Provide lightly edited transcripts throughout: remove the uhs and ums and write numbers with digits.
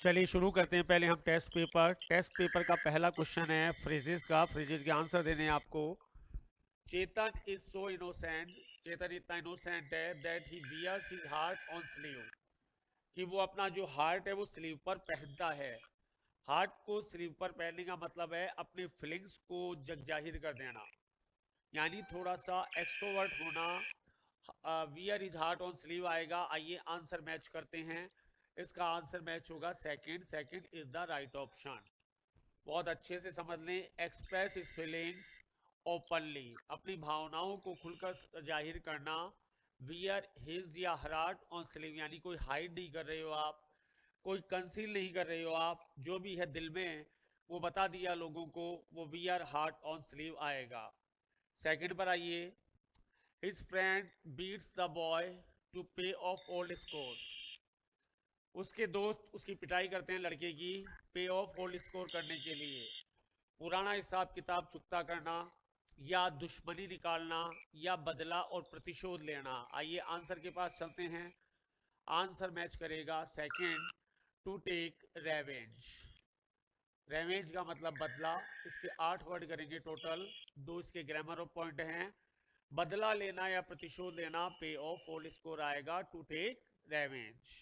चलिए शुरू करते हैं। पहले हम टेस्ट पेपर का पहला क्वेश्चन है फ्रेजेस का। फ्रेजेस के आंसर देने हैं आपको। चेतन इज सो इनोसेंट, चेतन इतना इनोसेंट है that he wears his heart on sleeve, कि वो अपना जो हार्ट है वो स्लीव पर पहनता है। हार्ट को स्लीव पर पहनने का मतलब है अपने फीलिंग्स को जग जाहिर कर देना, यानी थोड़ा सा एक्सट्रोवर्ट होना। Wear is heart on sleeve आएगा। आइए आंसर मैच करते हैं। इसका आंसर मैच होगा second. Second is the right option. बहुत अच्छे से समझ लें। एक्सप्रेस हिज फीलिंग्स ओपनली, अपनी भावनाओं को खुलकर जाहिर करना। वियर हिज या हराट ऑन स्लीव, यानी कोई हाइड नहीं कर रहे हो आप, कोई कंसील नहीं कर रहे हो आप, जो भी है दिल में वो बता दिया लोगों को, वो वियर हार्ट ऑन स्लीव आएगा। सेकंड पर आइए। His friend beats the boy to pay off old scores, उसके दोस्त उसकी पिटाई करते हैं लड़के की पे ऑफ ओल्ड स्कोर करने के लिए, पुराना हिसाब किताब चुकता करना, या दुश्मनी निकालना, या बदला और प्रतिशोध लेना। आइए आंसर के पास चलते हैं। आंसर मैच करेगा second, to take revenge. Revenge का मतलब बदला। इसके 8 वर्ड करेंगे टोटल, 2 इसके ग्रामर ऑफ पॉइंट हैं। बदला लेना या प्रतिशोध लेना, पे ऑफ ओल्ड स्कोर आएगा, टू टेक रेवेंज,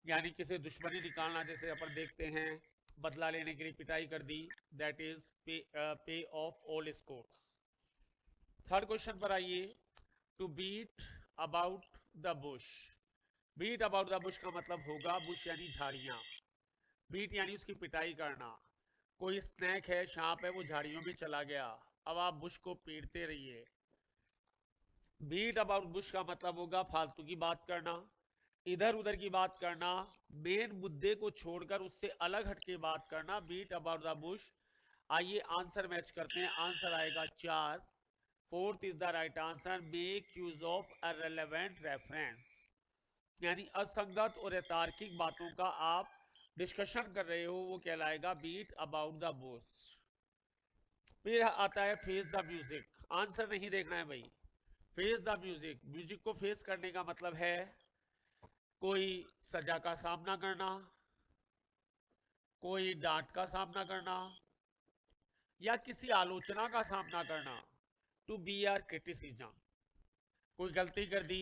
यानी किसी दुश्मनी निकालना, जैसे अपन देखते हैं बदला लेने के लिए पिटाई कर दी, that is pay off old scores. Third question पर आइए। To beat about the bush. Beat about the bush का मतलब होगा बुश यानी झाड़ियां, बीट यानी उसकी पिटाई करना। कोई स्नैक है, सांप है, वो झाड़ियों में चला गया, अब आप बुश को पीटते रहिए। बीट अबाउट बुश का मतलब होगा फालतू की बात करना, इधर उधर की बात करना, मेन मुद्दे को छोड़कर उससे अलग हटके बात करना, बीट अबाउट द बुश। आइए आंसर मैच करते हैं। आंसर आएगा 4। Fourth is the right answer, make use of irrelevant reference, यानी असंगत और अतार्किक बातों का आप डिस्कशन कर रहे हो, वो कहलाएगा बीट अबाउट द बुश। फिर आता है फेस द म्यूजिक। आंसर नहीं देखना है भाई, फेस द म्यूजिक। म्यूजिक को फेस करने का मतलब है कोई सजा का सामना करना, कोई डांट का सामना करना, या किसी आलोचना का सामना करना। टू बी आर क्रिटिसिज्म, कोई गलती कर दी,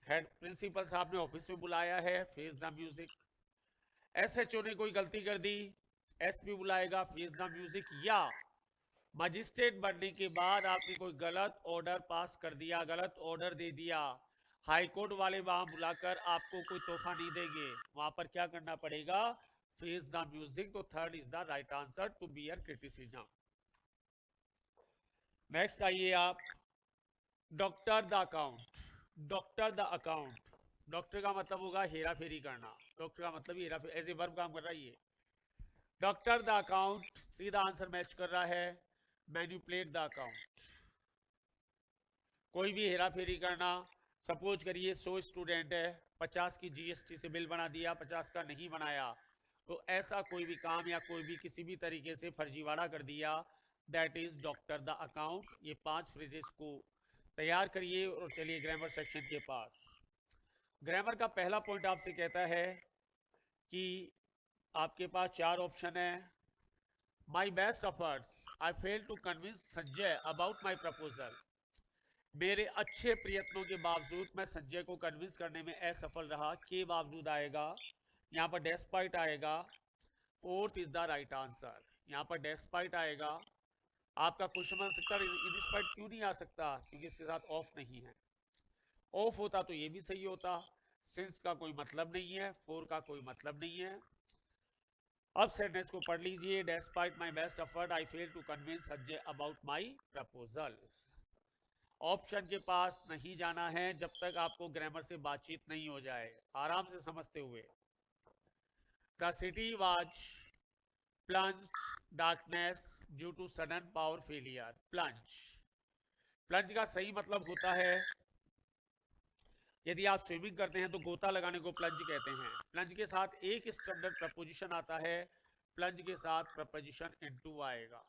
हेड प्रिंसिपल साहब ने ऑफिस में बुलाया है, फेस द म्यूजिक। एसएचओ ने कोई गलती कर दी, एसपी बुलाएगा, फेस द म्यूजिक। या मजिस्ट्रेट बनने के बाद आपने कोई गलत ऑर्डर पास कर दिया, गलत ऑर्डर दे दिया, हाईकोर्ट वाले वहां बुलाकर आपको कोई तोहफा नहीं देंगे, वहां पर क्या करना पड़ेगा, फेस द म्यूजिक। तो third is the right answer, to bear criticism. Next आइए आप। Doctor the account. Doctor the account, doctor का मतलब होगा हेरा फेरी करना, डॉक्टर का मतलब हेरा फेरी, एज ए वर्ब काम कर रहा है ये। डॉक्टर द अकाउंट सीधा आंसर मैच कर रहा है, मैनिपुलेट द अकाउंट, कोई भी हेरा फेरी करना। सपोज करिए 100 स्टूडेंट है, 50 की जीएसटी से बिल बना दिया, 50 का नहीं बनाया, तो ऐसा कोई भी काम या कोई भी किसी भी तरीके से फर्जीवाड़ा कर दिया, that is doctor the account. ये 5 फ्रेजेस को तैयार करिए और चलिए ग्रामर सेक्शन के पास। ग्रामर का पहला पॉइंट आपसे कहता है कि आपके पास 4 ऑप्शन है। My best efforts I fail to convince Sanjay about my proposal, मेरे अच्छे प्रयत्नों के बावजूद मैं संजय को कन्विंस करने में असफल रहा, के बावजूद आएगा, यहाँ पर डेस्पाइट आएगा। Fourth is the right answer, यहाँ पर डेस्पाइट आएगा। आपका क्वेश्चन बन सकता है डिस्पाइट क्यों नहीं आ सकता, क्योंकि इसके साथ ऑफ नहीं है। ऑफ होता तो ये भी सही होता। सिंस का कोई मतलब नहीं है, फोर का कोई मतलब नहीं है। अब सेंटेंस को पढ़ लीजिए। Despite my best effort I fail to convince Sanjay about my proposal. Option के पास नहीं जाना है जब तक आपको ग्रामर से बातचीत नहीं हो जाए, आराम से समझते हुए। The city was plunged darkness due to sudden power failure. Plunge, plunge का सही मतलब होता है, यदि आप स्विमिंग करते हैं तो गोता लगाने को प्लंज कहते हैं। प्लंज के साथ एक स्टैंडर्ड प्रपोजिशन आता है, प्लंज के साथ प्रपोजिशन इनटू आएगा।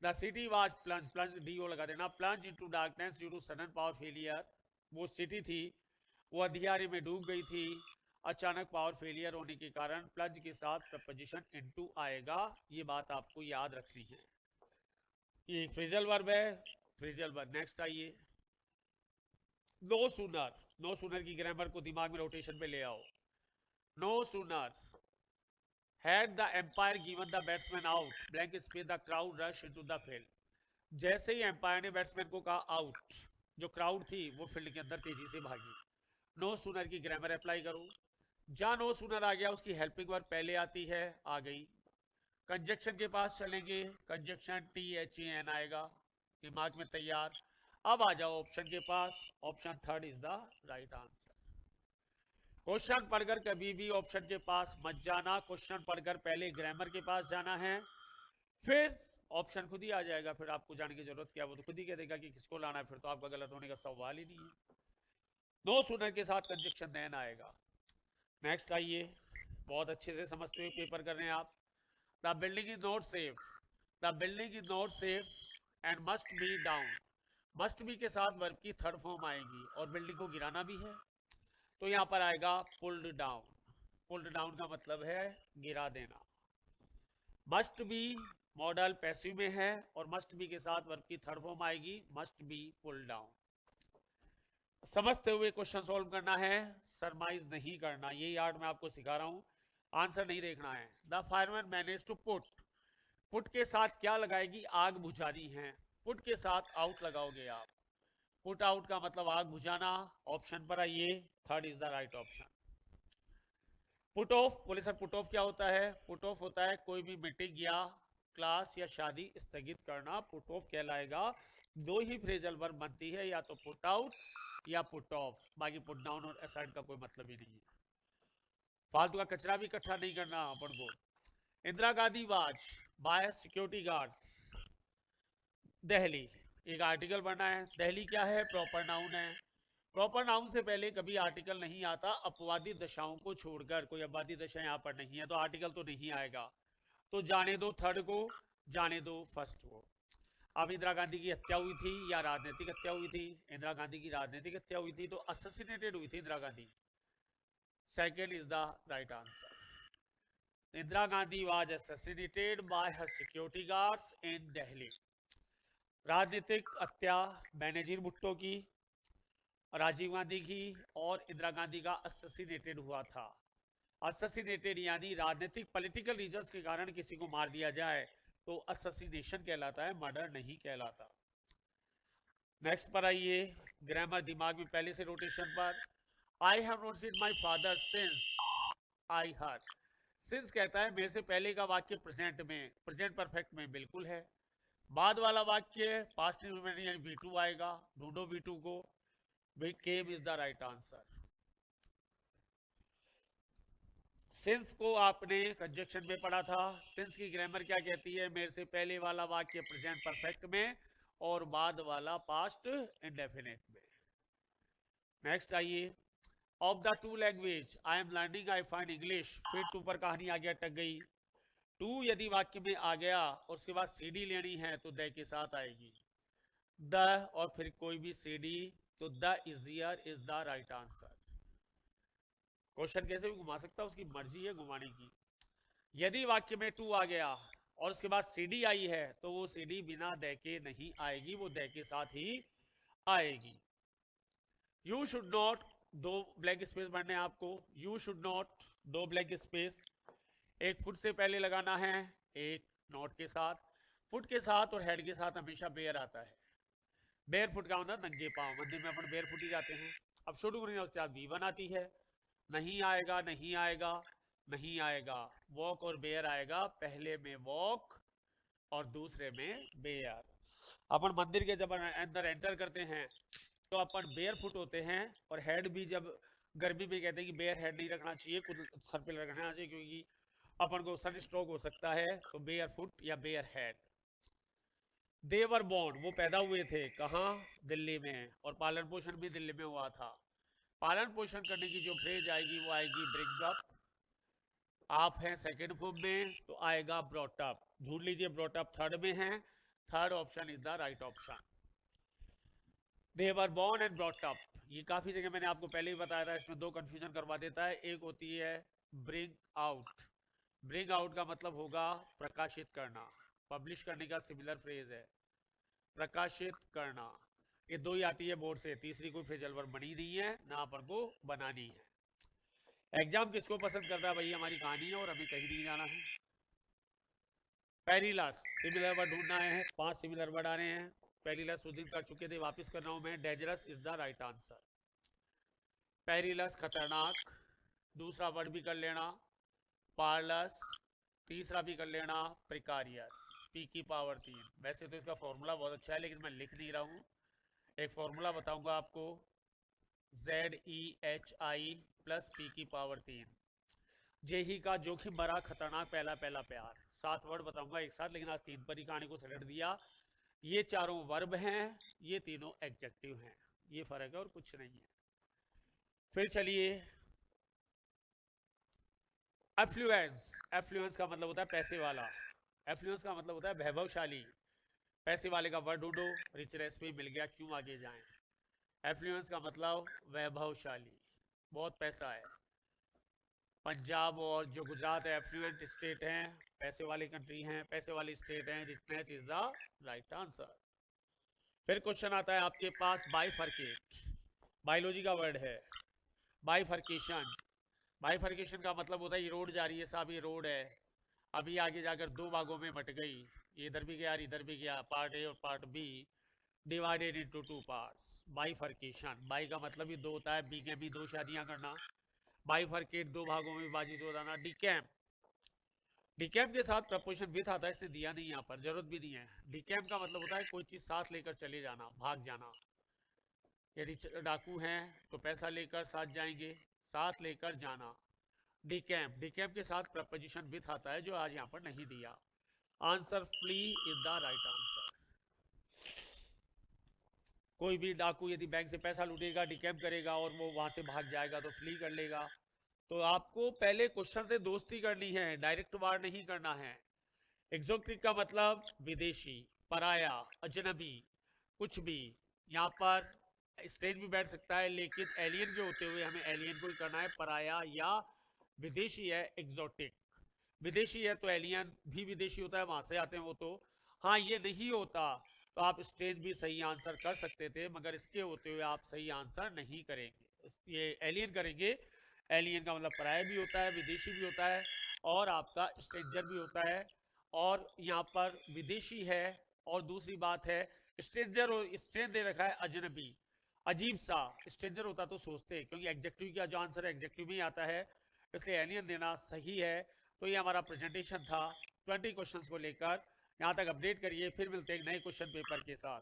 The city was plunge, plunge डी ओ लगा देना, plunge into darkness due to sudden power failure. वो सिटी थी, वो अंधियारे में डूब गई थी, अचानक पावर फेलियर होने के कारण प्लज के साथ प्रपोजिशन इनटू आएगा, ये बात आपको याद रखनी है। ये फ्रेजल वर्ब है, फ्रेजल वर्ब। नेक्स्ट आइए, नो सूनर। नो सूनर की ग्रामर को दिमाग में रोटेशन पे ले आओ। No sooner had the umpire given the batsman out blank space the crowd rush into the field. जैसे ही एम्पायर ने बैट्समैन को कहा आउट, जो क्राउड थी वो फील्ड के अंदर तेजी से भागी। नो सूनर की ग्रामर अप्लाई करो। जहां नो सूनर आ गया उसकी हेल्पिंग वर्ब पहले आती है, आ गई। कंजक्शन के पास चलेंगे, कंजक्शन THAN आएगा, दिमाग में तैयार। अब आ जाओ ऑप्शन के पास, option third is the right answer. Question पढ़कर कभी भी ऑप्शन के पास मत जाना, क्वेश्चन पढ़कर पहले ग्रामर के पास जाना है, फिर ऑप्शन खुद ही आ जाएगा, फिर आपको जाने की जरूरत क्या, वो तो खुद ही कह देगा कि किसको लाना है, फिर तो आपका गलत होने का सवाल ही नहीं है। नो सूनर के साथ कंजक्शन देन आएगा। नेक्स्ट आइए, बहुत अच्छे से समझते हुए पेपर कर रहे हैं आप। The building is not safe, the building is not safe and must be down. Must be के साथ वर्ब की थर्ड फॉर्म आएगी और बिल्डिंग को गिराना भी है, तो यहां पर आएगा पुल्ड डाउन। पुल्ड डाउन का मतलब है गिरा देना। मस्ट बी मॉडल पैसिव में है और मस्ट बी के साथ वर्ब की थर्ड फॉर्म आएगी, मस्ट बी पुल्ड डाउन। समझते हुए क्वेश्चन सॉल्व करना है, सरमाइज नहीं करना, यही आर्ट मैं आपको सिखा रहा हूं, आंसर नहीं देखना है। The fireman manage to put, put के साथ क्या लगाएगी, आग बुझानी है, पुट के साथ आउट लगाओगे आप। पुट आउट का मतलब आग बुझाना। ऑप्शन पर आइए, third is the right option. Put off, बोले सर पुट ऑफ क्या होता है? पुट ऑफ होता है कोई भी मीटिंग या क्लास या शादी स्थगित करना, पुट ऑफ कहलाएगा। दो ही फ्रेजल वर्ब बनती है, या तो पुट आउट या पुट ऑफ, बाकी पुट डाउन और असाइड का कोई मतलब ही नहीं है। फालतू का कचरा भी इकट्ठा नहीं करना अपन को। Indira Gandhi was by security guards Delhi, एक आर्टिकल बना है। दिल्ली क्या है? प्रॉपर नाउन है। प्रॉपर नाउन से पहले कभी आर्टिकल नहीं आता, अपवादी दशाओं को छोड़कर। कोई अपवादी दशा यहाँ पर नहीं है तो आर्टिकल तो नहीं आएगा, तो जाने दो थर्ड को, जाने दो फर्स्ट को। अब इंदिरा गांधी की हत्या हुई थी या राजनीतिक हत्या हुई थी? इंदिरा गांधी की राजनीतिक हत्या हुई थी, तो असैसिनेटेड हुई थी Indira Gandhi. Second is the right answer. Indira Gandhi was assassinated by her security guards in Delhi. राजनीतिक हत्या बेनजीर भुट्टो की, राजीव गांधी की और इंदिरा गांधी का असैसिनेटेड हुआ था। असैसिनेटेड यानी राजनीतिक पॉलिटिकल रीजंस के कारण किसी को मार दिया जाए तो असैसिनेशन कहलाता है, मर्डर नहीं कहलाता। नेक्स्ट पर आइए, ग्रामर दिमाग में पहले से रोटेशन पर। I have not seen my father since I her. Since कहता है मेरे से पहले का वाक्य प्रेजेंट में, प्रेजेंट परफेक्ट में बिल्कुल है। बाद वाला वाक्य पास्ट में यानी V2 आएगा, ढूंढो V2 को। Came is the right answer. Since को आपने कंजक्शन में पढ़ा था। सिंस की ग्रामर क्या कहती है? मेरे से पहले वाला वाक्य प्रेजेंट परफेक्ट में और बाद वाला पास्ट इंडेफिनिट में। नेक्स्ट आइए, of the two language I am learning I find English, फिर टू पर कहानी आ गया, अटक गई। टू यदि वाक्य में आ गया और उसके बाद CD लेनी है तो द के साथ आएगी, द और फिर कोई भी CD, तो the easier is the right answer. Question कैसे भी घुमा सकता है, उसकी मर्जी है घुमाने की। यदि वाक्य में टू आ गया और उसके बाद CD आई है तो वो CD बिना द के नहीं आएगी, वो द के साथ ही आएगी। यू शुड नॉट, दो ब्लैंक स्पेस भरने आपको। यू शुड नॉट, दो ब्लैंक स्पेस, एक फुट से पहले लगाना है, एक नॉट के साथ। फुट के साथ और हेड के साथ हमेशा बेयर आता है। बेयर फुट का मतलब नंगे पांव, मंदिर में अपन बेयर फुट ही जाते हैं। अब शुरू करने उसके बाद V1 आती है, नहीं आएगा, नहीं आएगा, नहीं आएगा। वॉक और बेयर आएगा, पहले में वॉक और दूसरे में बेयर। अपन मंदिर के जब अंदर एंटर करते हैं तो अपन बेयर फुट होते हैं, और हेड भी जब गर्मी में कहते हैं कि बेयर हेड नहीं रखना चाहिए, कुछ सर पे रखना चाहिए क्योंकि अपन को सन स्ट्रोक हो सकता है, तो बेयर फुट या बेयर हेड। देवर बॉर्न, वो पैदा हुए थे कहाँ? दिल्ली में, और पालन पोषण भी दिल्ली में हुआ था। पालन पोषण करने की जो फ्रेज आएगी वो आएगी ब्रिंग अप। आप हैं सेकेंड फॉर्म में तो आएगा ब्रॉट अप। ढूंढ लीजिए, ब्रॉट अप थर्ड में है, third option is the right option. They were born and brought up, ये काफ़ी जगह मैंने आपको पहले ही बताया था, इसमें दो कन्फ्यूजन करवा देता है। एक होती है ब्रिंग आउट। ब्रिंग आउट का मतलब होगा प्रकाशित करना, पब्लिश करने का सिमिलर फ्रेज है, प्रकाशित करना। ये दो ही आती है बोर्ड से, तीसरी कोई फ्रेजल वर्ब बनी नहीं है, ना अपन को बनानी है। एग्जाम किसको पसंद करता है भाई, हमारी कहानी है और अभी कहीं नहीं जाना है। पेरिलस सिमिलर वर्ड ढूंढना है, 5 सिमिलर वर्ड आ रहे हैं। पेरिलस उस दिन कर चुके थे, वापस कर रहा हूं मैं। Dangerous is the right answer. Perilous खतरनाक, दूसरा वर्ड भी कर लेना पारलस, तीसरा भी कर लेना प्रिकारियस। पी की पावर 3। वैसे तो इसका फॉर्मूला बहुत अच्छा है लेकिन मैं लिख नहीं रहा हूं। एक फॉर्मूला बताऊंगा आपको, ZEHI प्लस पी की पावर 3। जेही का जोखिम भरा खतरनाक पहला पहला प्यार। 7 वर्ड बताऊंगा एक साथ, लेकिन आज 3 पर ही कहानी को सलट दिया। ये चारों वर्ब हैं, ये तीनों एडजेक्टिव हैं, ये फर्क है और कुछ नहीं है। फिर चलिए, एफ्लुएंस। एफ्लुएंस का मतलब होता है पैसे वाला, एफ्लुएंस का मतलब होता है वैभवशाली। पैसे वाले का वर्ड ढूंढो, रिचनेस पे मिल गया, क्यों आगे जाएं। एफ्लुएंस का मतलब वैभवशाली, बहुत पैसा है। पंजाब और जो गुजरात है एफ्लुएंट स्टेट हैं, पैसे वाली कंट्री हैं, पैसे वाली स्टेट हैं। Richness is the right answer. फिर क्वेश्चन आता है आपके पास बाइफर्केट, बायोलॉजी का वर्ड है बाइफर्केशन। बाइफर्केशन का मतलब होता है ये रोड जा रही है साहब, ये रोड है, अभी आगे जाकर 2 भागों में बट गई, ये इधर भी गया और इधर भी गया, पार्ट ए और part B, divided into 2 parts. Bifurcation, bi का मतलब ही 2 होता है, बी के भी 2 शादियां करना, बाइफर्केट 2 भागों में विभाजित हो जाना। डिकैम्प, डिकैम्प के साथ प्रपोजिशन विथ आता है, इसने दिया नहीं यहाँ पर, जरूरत भी नहीं है। डिकैम्प का मतलब होता है कोई चीज साथ लेकर चले जाना, भाग जाना। यदि डाकू हैं तो पैसा लेकर साथ जाएंगे, साथ लेकर जाना। डिकैम्प, डिकैम्प के साथ प्रपोजिशन विथ आता है, जो आज यहाँ पर नहीं दिया। Answer flee is the right answer. कोई भी डाकू यदि बैंक से पैसा लूटेगा, डिकैम्प करेगा और वो वहां से भाग जाएगा तो फ्ली कर लेगा। तो आपको पहले क्वेश्चन से दोस्ती करनी है, डायरेक्ट वार नहीं करना है। एक्सोटिक का मतलब विदेशी, पराया, अजनबी, कुछ भी। यहाँ पर स्ट्रेंज भी बैठ सकता है, लेकिन एलियन के होते हुए हमें एलियन को ही करना है। पराया या विदेशी है एक्सोटिक, विदेशी है तो एलियन भी विदेशी होता है, वहां से आते हैं वो तो। हाँ ये नहीं होता तो आप स्ट्रेंज भी सही आंसर कर सकते थे, मगर इसके होते हुए आप सही आंसर नहीं करेंगे, ये एलियन करेंगे। एलियन का मतलब पराया भी होता है, विदेशी भी होता है, और आपका स्ट्रेंजर भी होता है। और यहाँ पर विदेशी है, और दूसरी बात है स्ट्रेंजर, और स्ट्रेंज दे रखा है अजनबी, अजीब सा। स्ट्रेंजर होता तो सोचते, क्योंकि एग्जेक्टिव का जो आंसर है एग्जेक्टिव में आता है, इसलिए एलियन देना सही है। तो ये हमारा प्रेजेंटेशन था 20 क्वेश्चंस को लेकर। यहाँ तक अपडेट करिए, फिर मिलते हैं नए क्वेश्चन पेपर के साथ।